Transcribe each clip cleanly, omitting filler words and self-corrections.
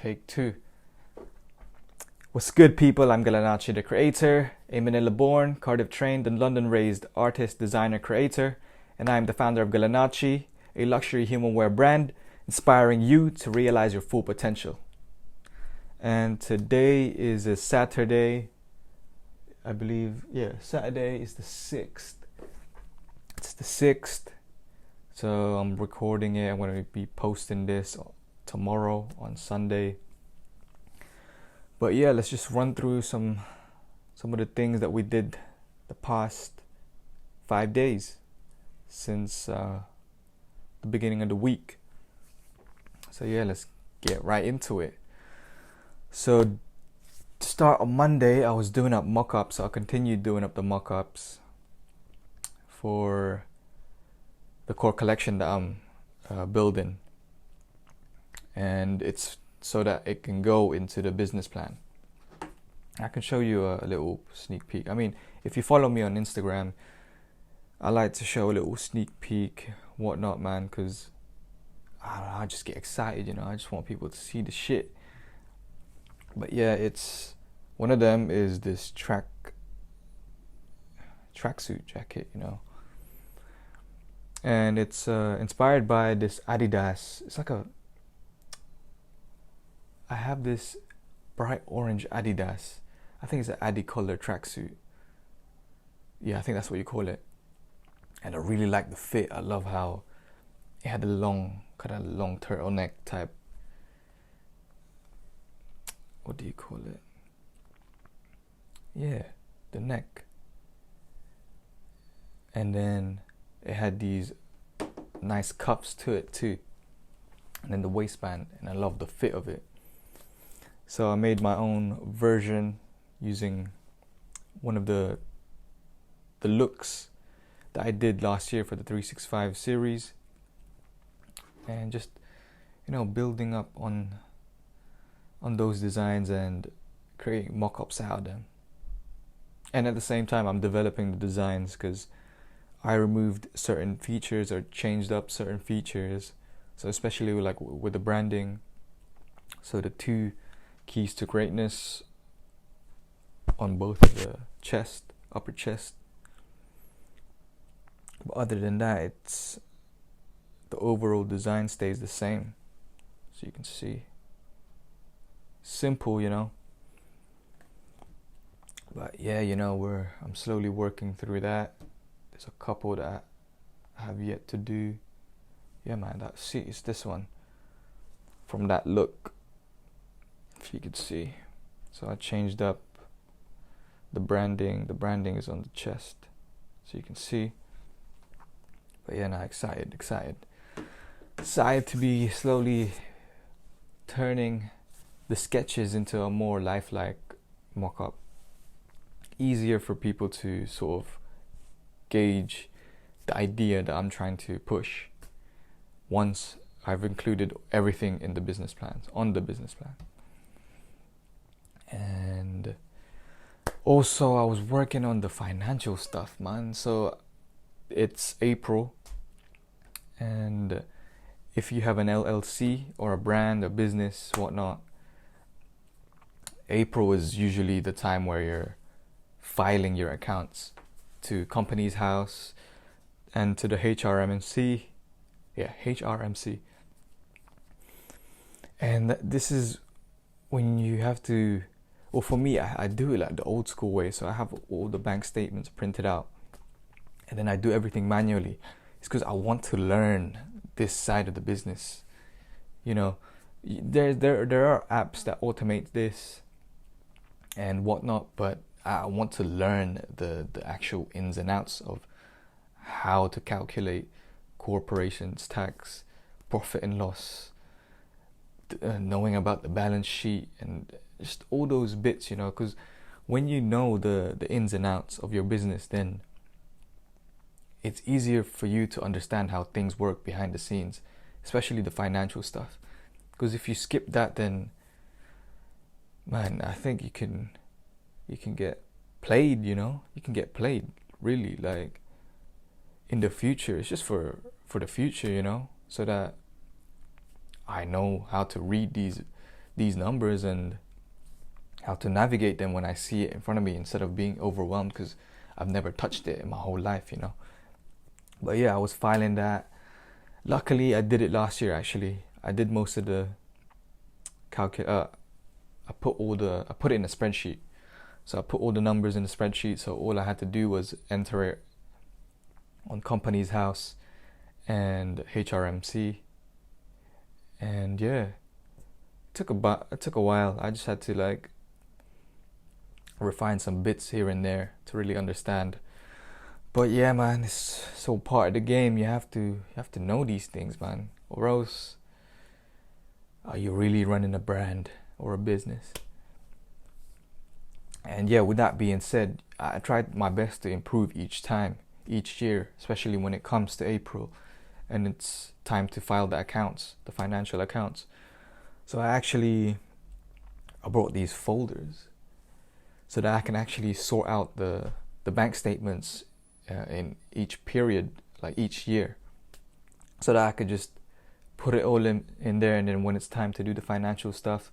Take two. What's good, people? I'm GALANACCI the Creator, a Manila-born, Cardiff-trained and London-raised artist, designer, creator, and I am the founder of GALANACCI, a luxury human wear brand, inspiring you to realize your full potential. And today is a Saturday, I believe, Saturday is the 6th. It's the 6th, so I'm recording it. I'm going to be posting this tomorrow on Sunday. But yeah, let's just run through some of the things that we did the past 5 days since the beginning of the week. So yeah, let's get right into it. So to start on Monday, I was doing up mock-ups. So I continued doing up the mock-ups for the core collection that I'm building, and it's so that it can go into the business plan. I can show you a little sneak peek. I mean, if you follow me on Instagram, I like to show a little sneak peek, whatnot, man, because I don't know, I just get excited, you know. I just want people to see the shit. But yeah, it's one of them is this tracksuit jacket, you know, and it's inspired by this Adidas. It's like I have this bright orange Adidas. I think it's an Adi color tracksuit. Yeah, I think that's what you call it. And I really like the fit. I love how it had a long turtleneck type. What do you call it? Yeah, the neck. And then it had these nice cuffs to it too. And then the waistband, and I love the fit of it. So I made my own version using one of the looks that I did last year for the 365 series, and just, you know, building up on those designs and creating mock-ups out of them. And at the same time, I'm developing the designs because I removed certain features or changed up certain features. So especially with the branding, so the 2 keys to greatness on both of the upper chest. But other than that, it's the overall design stays the same. So you can see, simple, you know. But yeah, you know, I'm slowly working through that. There's a couple that I have yet to do. Yeah, man, it's this one from that look, if you could see. So I changed up the branding. The branding is on the chest, so you can see. But yeah, now excited to be slowly turning the sketches into a more lifelike mock-up. Easier for people to sort of gauge the idea that I'm trying to push once I've included everything in the business plans, on the business plan. And also I was working on the financial stuff, man. So it's April, and if you have an LLC or a brand, a business, whatnot, April is usually the time where you're filing your accounts to Companies House and to the HRMC. Yeah, HRMC. And this is when you have to, well, for me, I do it like the old school way. So I have all the bank statements printed out, and then I do everything manually. It's because I want to learn this side of the business. You know, there are apps that automate this and whatnot, but I want to learn the actual ins and outs of how to calculate corporations tax, profit and loss, knowing about the balance sheet, and just all those bits, you know, because when you know the ins and outs of your business, then it's easier for you to understand how things work behind the scenes, especially the financial stuff. Because if you skip that, then, man, I think you can get played, you know. You can get played, really, like, in the future. It's just for the future, you know, so that I know how to read these numbers and how to navigate them when I see it in front of me, instead of being overwhelmed because I've never touched it in my whole life, you know. But yeah, I was filing that. Luckily, I did it last year. Actually, I did most of the I put it in a spreadsheet. So I put all the numbers in the spreadsheet. So all I had to do was enter it on Companies House and HRMC. And yeah, it took a while. I just had to like refine some bits here and there to really understand. But yeah, man, it's so part of the game. You have to know these things, man, or else are you really running a brand or a business? And yeah, with that being said, I tried my best to improve each year, especially when it comes to April and it's time to file the accounts, the financial accounts. So I brought these folders so that I can actually sort out the bank statements in each period, like each year, so that I could just put it all in there, and then when it's time to do the financial stuff,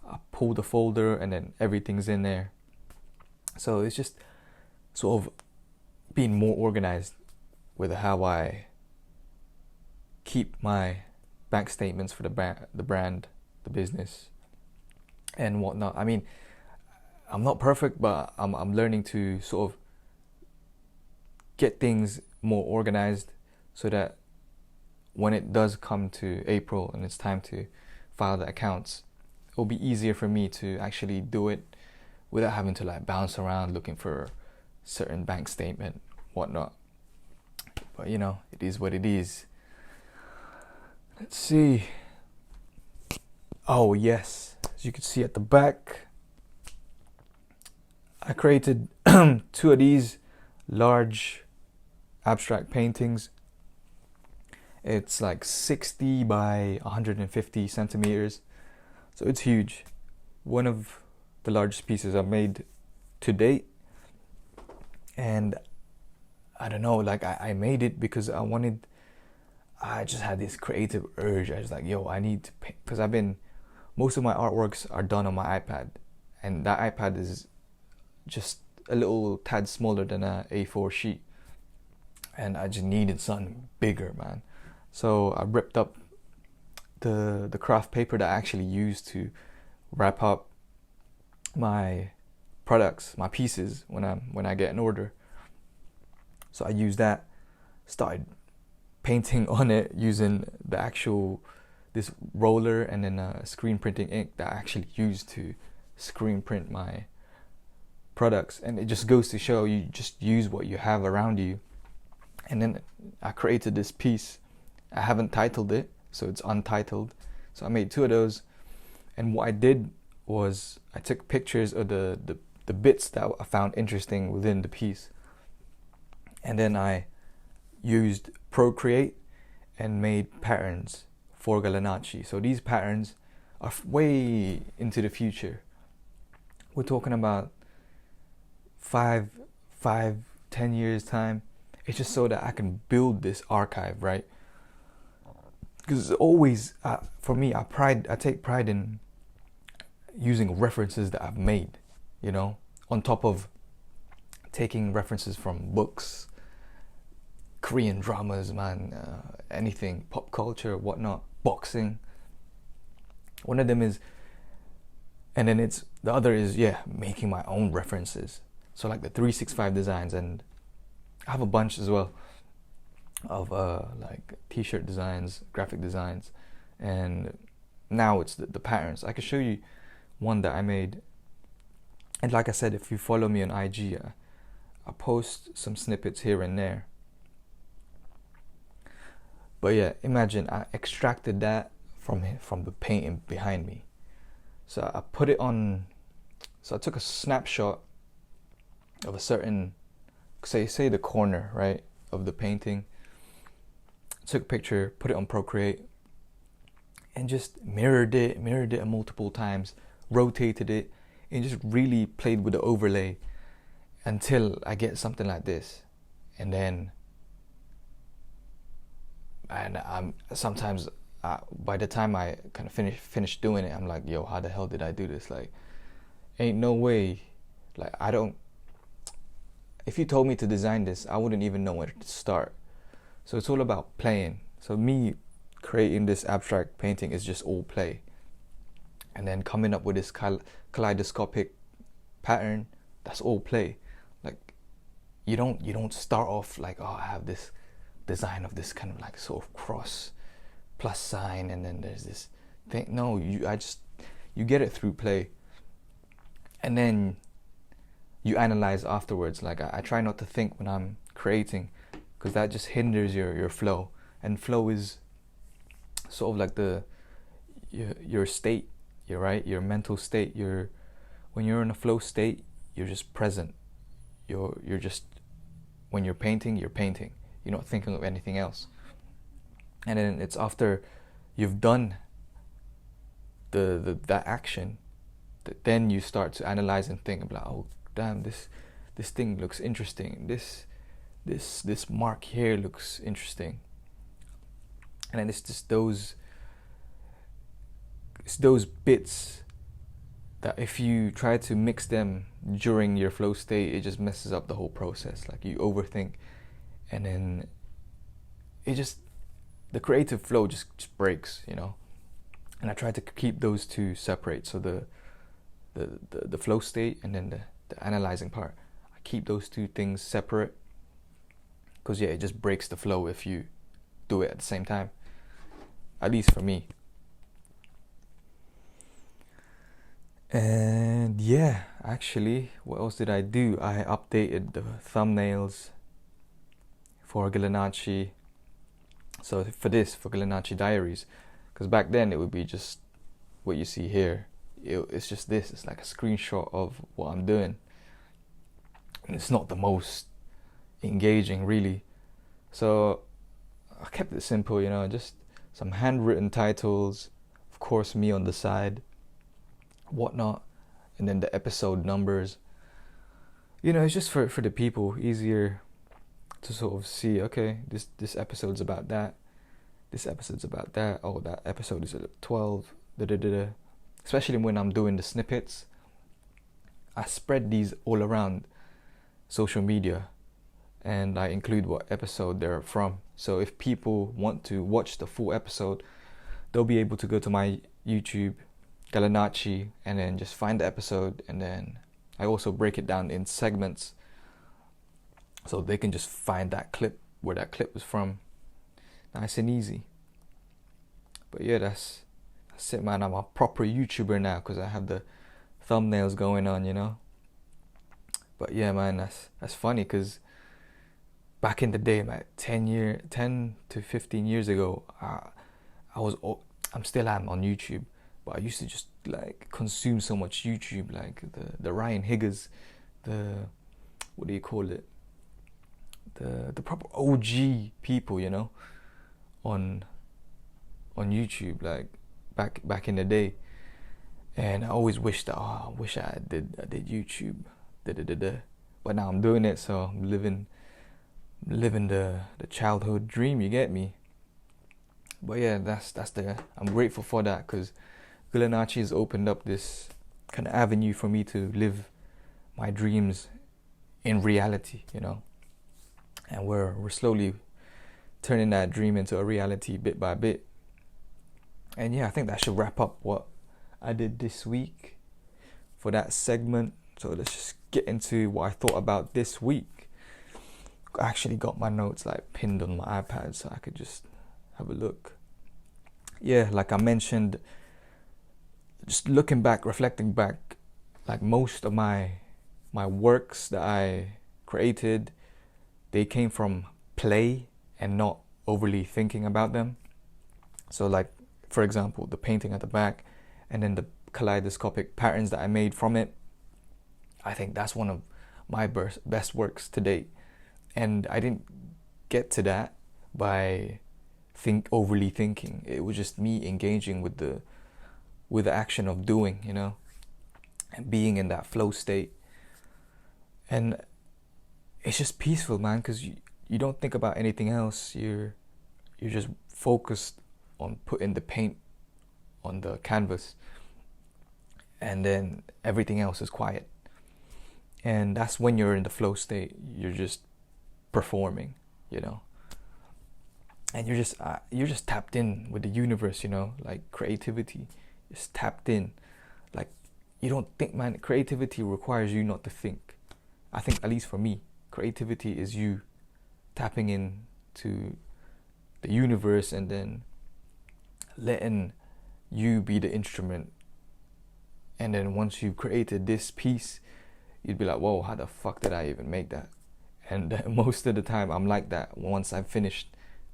I pull the folder and then everything's in there. So it's just sort of being more organized with how I keep my bank statements for the brand, the business, and whatnot. I mean, I'm not perfect, but I'm learning to sort of get things more organized so that when it does come to April and it's time to file the accounts, it'll be easier for me to actually do it without having to like bounce around looking for certain bank statement, whatnot. But you know, it is what it is. Let's see. Oh yes, as you can see at the back, I created 2 of these large abstract paintings. It's like 60 by 150 centimeters, so it's huge. One of the largest pieces I've made to date. And I don't know, like I made it because I just had this creative urge. I was like, yo, I need to paint, because most of my artworks are done on my iPad, and that iPad is just a little tad smaller than a A4 sheet, and I just needed something bigger, man. So I ripped up the craft paper that I actually used to wrap up my products, my pieces when I get an order. So I used that, started painting on it using this roller and then screen printing ink that I actually used to screen print my products. And it just goes to show, you just use what you have around you. And then I created this piece. I haven't titled it, so it's untitled. So I made 2 of those. And what I did was I took pictures of the bits that I found interesting within the piece. And then I used Procreate and made patterns for GALANACCI. So these patterns are way into the future. We're talking about 5, 10 years time. It's just so that I can build this archive, right? Because always, for me, I take pride in using references that I've made, you know, on top of taking references from books, Korean dramas, man, anything, pop culture, whatnot, boxing. One of them is, and then the other is, making my own references. So like the 365 designs, and I have a bunch as well of like t-shirt designs, graphic designs, and now it's the patterns. I can show you one that I made. And like I said, if you follow me on IG, I post some snippets here and there. But yeah, imagine I extracted that from the painting behind me. So I put it on. So I took a snapshot of a certain, say the corner, right, of the painting. Took a picture, put it on Procreate, and just mirrored it multiple times, rotated it, and just really played with the overlay until I get something like this. And I'm sometimes by the time I kind of finished doing it, I'm like, yo, how the hell did I do this? Like, ain't no way. Like, if you told me to design this, I wouldn't even know where to start. So it's all about playing. So me creating this abstract painting is just all play. And then coming up with this kaleidoscopic pattern, that's all play. Like, you don't start off like, oh, I have this design of this kind of like sort of cross plus sign, and then there's this thing. No, you get it through play, and then you analyze afterwards. Like, I try not to think when I'm creating, because that just hinders your flow. And flow is sort of like your state, your mental state. When you're in a flow state, you're just present. You're just, when you're painting, you're painting. You're not thinking of anything else. And then it's after you've done that action that then you start to analyze and think about, oh damn, this thing looks interesting. This mark here looks interesting. And then it's just those bits that if you try to mix them during your flow state, it just messes up the whole process. Like, you overthink, and then the creative flow just breaks, And I try to keep those two separate. So the flow state and then the analyzing part, I keep those two things separate, because it just breaks the flow if you do it at the same time, at least for me. And yeah, actually, what else did I do? I updated the thumbnails for GALANACCI. So for GALANACCI Diaries, because back then it would be just what you see here. It's just this. It's like a screenshot of what I'm doing, and it's not the most engaging, really. So I kept it simple, just some handwritten titles, of course me on the side, whatnot, and then the episode numbers. It's just for the people, easier to sort of see, okay, this episode's about that, this episode's about that, oh, that episode is at 12, da-da-da-da. Especially when I'm doing the snippets, I spread these all around social media, and I include what episode they're from. So if people want to watch the full episode, they'll be able to go to my YouTube, GALANACCI, and then just find the episode, and then I also break it down in segments, so they can just find that clip, where that clip was from. Nice and easy. But yeah, that's it, man. I'm a proper YouTuber now because I have the thumbnails going on, But yeah, man, that's funny, because back in the day, man, 10 to 15 years ago, I'm still am on YouTube, but I used to just like consume so much YouTube, like the Ryan Higgers, what do you call it? The proper OG people, on YouTube, like back in the day. And I always wished that, I wish I did YouTube, but now I'm doing it, so I'm living the childhood dream, you get me? But yeah, I'm grateful for that, because GALANACCI has opened up this kind of avenue for me to live my dreams in reality, and we're slowly turning that dream into a reality bit by bit. And yeah, I think that should wrap up what I did this week for that segment. So let's just get into what I thought about this week. I actually got my notes like pinned on my iPad, so I could just have a look. Yeah, like I mentioned, just looking back, reflecting back, like most of my works that I created, they came from play and not overly thinking about them. So like, for example, the painting at the back, and then the kaleidoscopic patterns that I made from it, I think that's one of my best works to date. And I didn't get to that by overly thinking. It was just me engaging with the action of doing, and being in that flow state. And it's just peaceful, man, because you don't think about anything else. You're just focused on putting the paint on the canvas, and then everything else is quiet. And that's when you're in the flow state. You're just performing, you know, and you're just tapped in with the universe, you know, like creativity is tapped in. Like, you don't think, man. Creativity requires you not to think. I think, at least for me, creativity is you tapping in to the universe and then letting you be the instrument. And then once you've created this piece, you'd be like, whoa, how the fuck did I even make that? And most of the time I'm like that once I've finished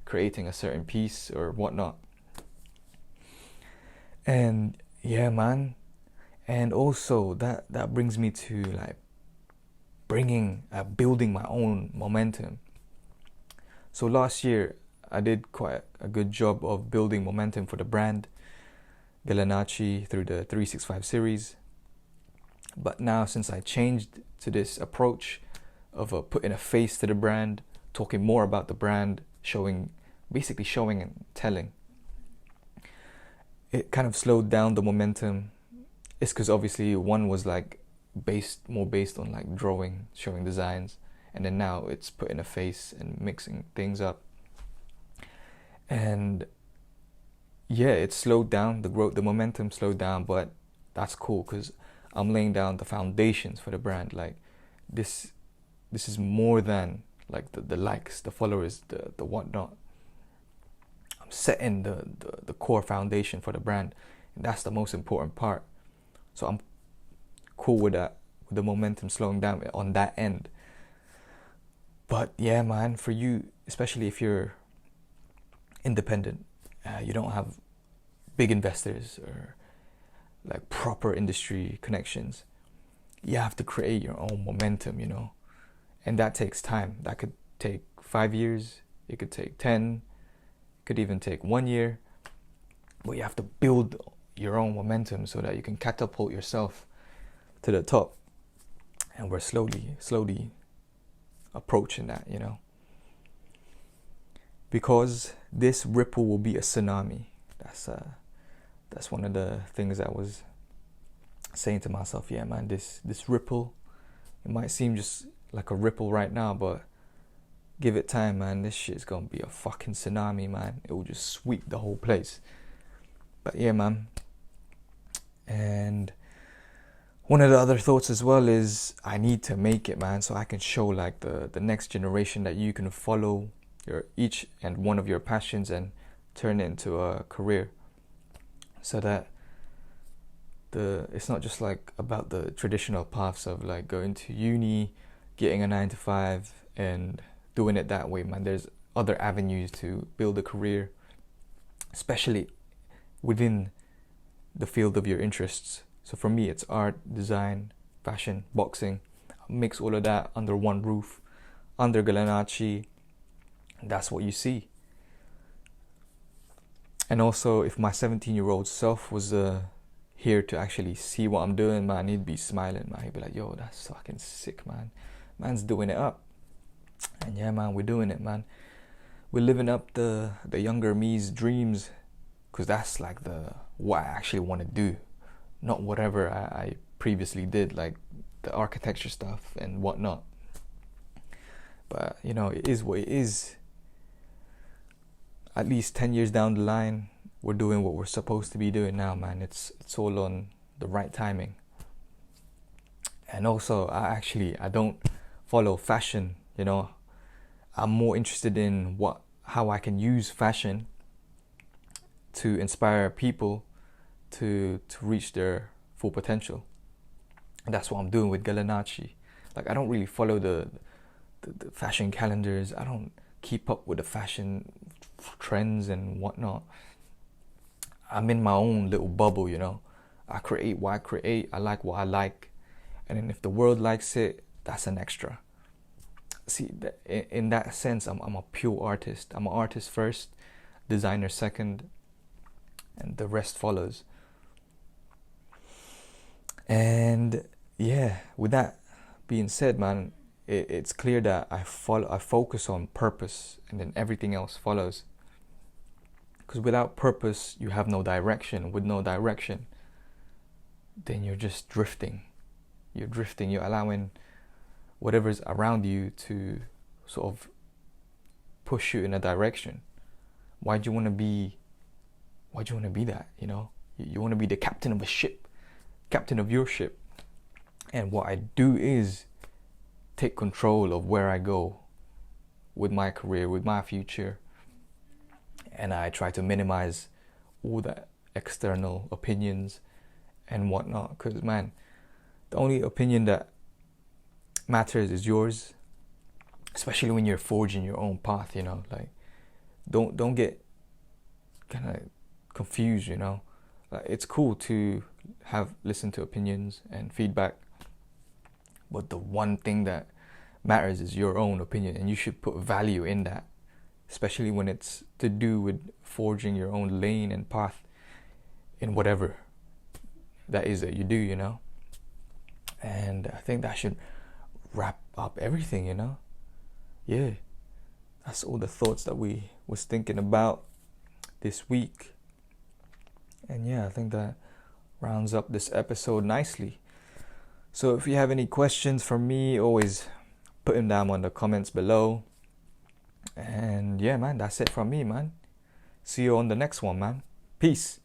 creating a certain piece or whatnot. And yeah, man. And also that brings me to like building my own momentum. So last year I did quite a good job of building momentum for the brand GALANACCI through the 365 series. But now, since I changed to this approach of putting a face to the brand, talking more about the brand, basically showing and telling, it kind of slowed down the momentum. It's because obviously one was like more based on like drawing, showing designs, and then now it's putting a face and mixing things up. And yeah, it slowed down, the momentum slowed down, but that's cool because I'm laying down the foundations for the brand. Like this is more than like the likes, the followers, the whatnot. I'm setting the core foundation for the brand, and that's the most important part. So I'm cool with that, with the momentum slowing down on that end. But yeah, man, for you, especially if you're independent, you don't have big investors or like proper industry connections, you have to create your own momentum, you know, and that takes time. That could take 5 years, it could take 10, it could even take 1 year, but you have to build your own momentum so that you can catapult yourself to the top. And we're slowly approaching that, you know, because this ripple will be a tsunami. That's one of the things I was saying to myself. Yeah, man, this ripple, it might seem just like a ripple right now, but give it time, man. This shit's gonna be a fucking tsunami, man. It will just sweep the whole place. But yeah, man. And one of the other thoughts as well is I need to make it, man, so I can show like the next generation that you can follow each and one of your passions and turn it into a career. So that it's not just like about the traditional paths of like going to uni, getting a 9-to-5 and doing it that way, man. There's other avenues to build a career, especially within the field of your interests. So for me, it's art, design, fashion, boxing. I mix all of that under one roof, under GALANACCI. That's what you see. And also, if my 17-year-old self was here to actually see what I'm doing, man, he'd be smiling, man. He'd be like, yo, that's fucking sick, man. Man's doing it up. And yeah, man, we're doing it, man. We're living up the younger me's dreams, because that's like what I actually want to do, not whatever I previously did, like the architecture stuff and whatnot. But, you know, it is what it is. At least 10 years down the line, we're doing what we're supposed to be doing now, man. It's all on the right timing. And also, I don't follow fashion, you know. I'm more interested in how I can use fashion to inspire people to reach their full potential. And that's what I'm doing with GALANACCI. Like, I don't really follow the fashion calendars. I don't keep up with the fashion trends and whatnot. I'm in my own little bubble, you know. I create what I create. I like what I like. And then if the world likes it, that's an extra. See, in that sense, I'm a pure artist. I'm an artist first, designer second, and the rest follows. And yeah, with that being said, man, it's clear that I focus on purpose, and then everything else follows. Because without purpose, you have no direction. With no direction, then you're just drifting. You're drifting. You're allowing whatever's around you to sort of push you in a direction. Why do you want to be that, you know? You want to be the captain of a ship, captain of your ship. And what I do is take control of where I go with my career, with my future. And I try to minimize all the external opinions and whatnot. Because, man, the only opinion that matters is yours. Especially when you're forging your own path, you know. Like, don't get kind of confused, you know. Like, it's cool to listen to opinions and feedback, but the one thing that matters is your own opinion, and you should put value in that, especially when it's to do with forging your own lane and path in whatever that is that you do, you know. And I think that should wrap up everything, you know. Yeah, that's all the thoughts that we was thinking about this week. And yeah, I think that rounds up this episode nicely. So if you have any questions for me, always put them down on the comments below. And yeah, man, that's it from me, man. See you on the next one, man. Peace.